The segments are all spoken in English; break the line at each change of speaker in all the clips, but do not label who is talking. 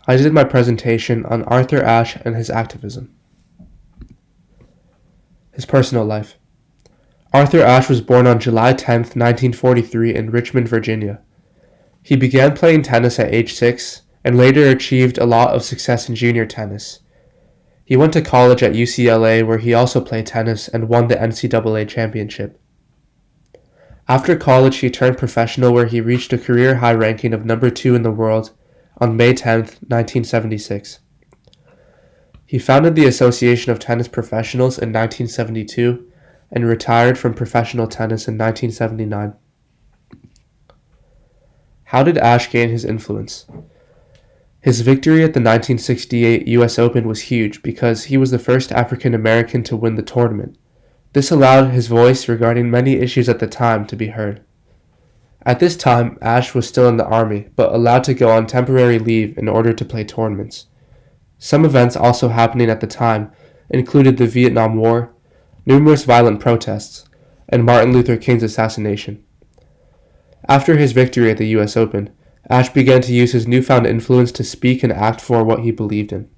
I did my presentation on Arthur Ashe and his activism. His personal life. Arthur Ashe was born on July 10, 1943 in Richmond, Virginia. He began playing tennis at age 6 and later achieved a lot of success in junior tennis. He went to college at UCLA where he also played tennis and won the NCAA championship. After college, he turned professional where he reached a career high ranking of number 2 in the world on May 10, 1976. He founded the Association of Tennis Professionals in 1972 and retired from professional tennis in 1979. How did Ashe gain his influence? His victory at the 1968 US Open was huge because he was the first African American to win the tournament. This allowed his voice regarding many issues at the time to be heard. At this time, Ashe was still in the Army, but allowed to go on temporary leave in order to play tournaments. Some events also happening at the time included the Vietnam War, numerous violent protests, and Martin Luther King's assassination. After his victory at the US Open, Ashe began to use his newfound influence to speak and act for what he believed in.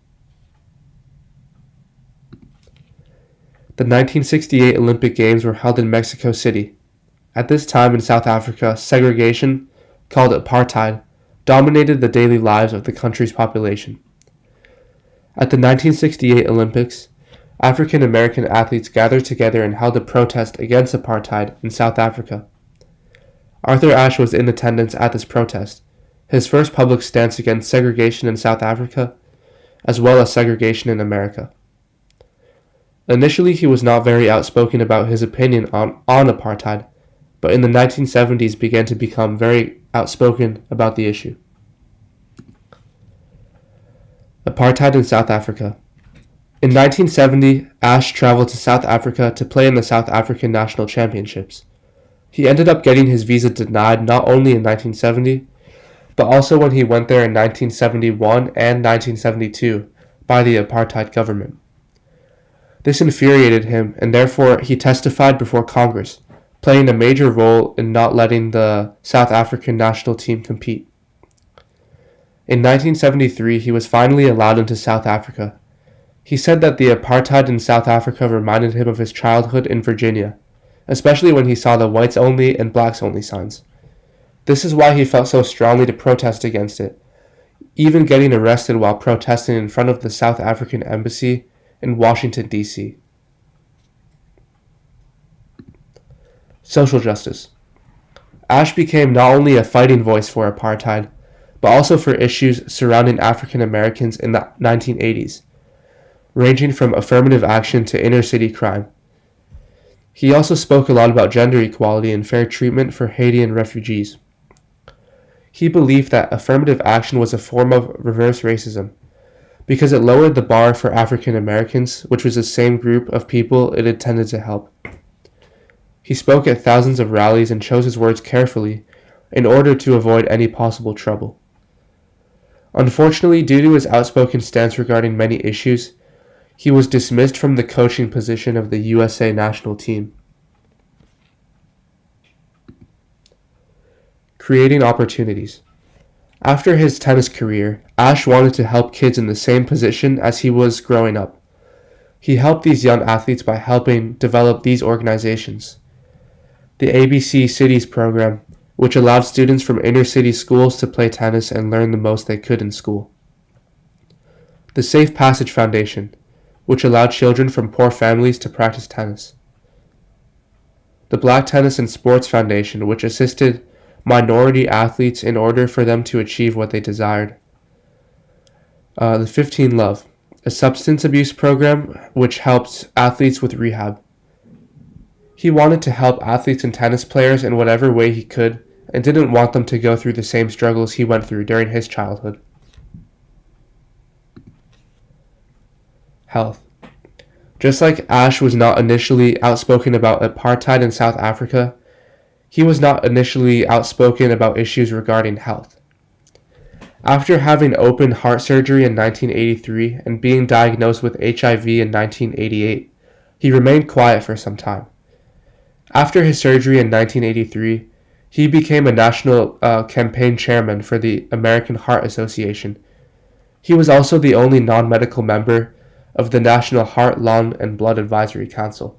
The 1968 Olympic Games were held in Mexico City. At this time in South Africa, segregation, called apartheid, dominated the daily lives of the country's population. At the 1968 Olympics, African American athletes gathered together and held a protest against apartheid in South Africa. Arthur Ashe was in attendance at this protest, his first public stance against segregation in South Africa, as well as segregation in America. Initially, he was not very outspoken about his opinion on apartheid, but in the 1970s began to become very outspoken about the issue. Apartheid in South Africa. In 1970, Ashe traveled to South Africa to play in the South African National Championships. He ended up getting his visa denied not only in 1970, but also when he went there in 1971 and 1972 by the apartheid government. This infuriated him, and therefore he testified before Congress, playing a major role in not letting the South African national team compete. In 1973, he was finally allowed into South Africa. He said that the apartheid in South Africa reminded him of his childhood in Virginia, especially when he saw the whites only and blacks only signs. This is why he felt so strongly to protest against it, even getting arrested while protesting in front of the South African embassy in Washington, D.C. Social justice. Ashe became not only a fighting voice for apartheid, but also for issues surrounding African Americans in the 1980s, ranging from affirmative action to inner-city crime. He also spoke a lot about gender equality and fair treatment for Haitian refugees. He believed that affirmative action was a form of reverse racism, because it lowered the bar for African Americans, which was the same group of people it intended to help. He spoke at thousands of rallies and chose his words carefully in order to avoid any possible trouble. Unfortunately, due to his outspoken stance regarding many issues, he was dismissed from the coaching position of the USA national team. Creating opportunities. After his tennis career, Ashe wanted to help kids in the same position as he was growing up. He helped these young athletes by helping develop these organizations. The ABC Cities program, which allowed students from inner-city schools to play tennis and learn the most they could in school. The Safe Passage Foundation, which allowed children from poor families to practice tennis. The Black Tennis and Sports Foundation, which assisted minority athletes in order for them to achieve what they desired. The 15 Love, a substance abuse program which helps athletes with rehab. He wanted to help athletes and tennis players in whatever way he could and didn't want them to go through the same struggles he went through during his childhood. Health. Just like Ashe was not initially outspoken about apartheid in South Africa, he was not initially outspoken about issues regarding health. After having open heart surgery in 1983 and being diagnosed with HIV in 1988, he remained quiet for some time. After his surgery in 1983, he became a national campaign chairman for the American Heart Association. He was also the only non-medical member of the National Heart, Lung, and Blood Advisory Council.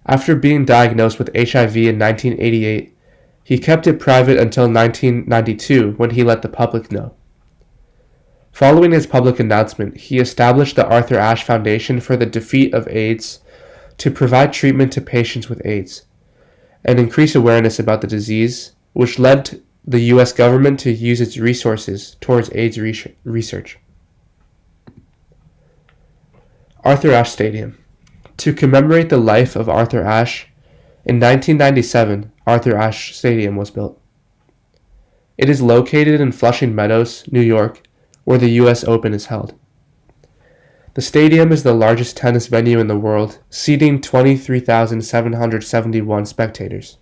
After being diagnosed with HIV in 1988, he kept it private until 1992 when he let the public know. Following his public announcement, he established the Arthur Ashe Foundation for the Defeat of AIDS to provide treatment to patients with AIDS and increase awareness about the disease, which led the U.S. government to use its resources towards AIDS research. Arthur Ashe Stadium. To commemorate the life of Arthur Ashe, in 1997, Arthur Ashe Stadium was built. It is located in Flushing Meadows, New York, where the U.S. Open is held. The stadium is the largest tennis venue in the world, seating 23,771 spectators.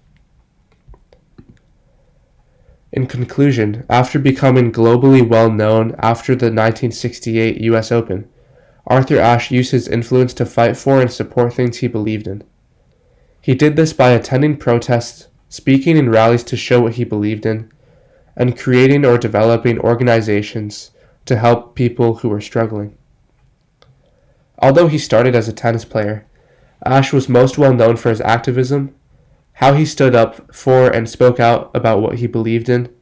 In conclusion, after becoming globally well known after the 1968 U.S. Open, Arthur Ashe used his influence to fight for and support things he believed in. He did this by attending protests, speaking in rallies to show what he believed in, and creating or developing organizations to help people who were struggling. Although he started as a tennis player, Ashe was most well known for his activism, how he stood up for and spoke out about what he believed in,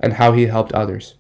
and how he helped others.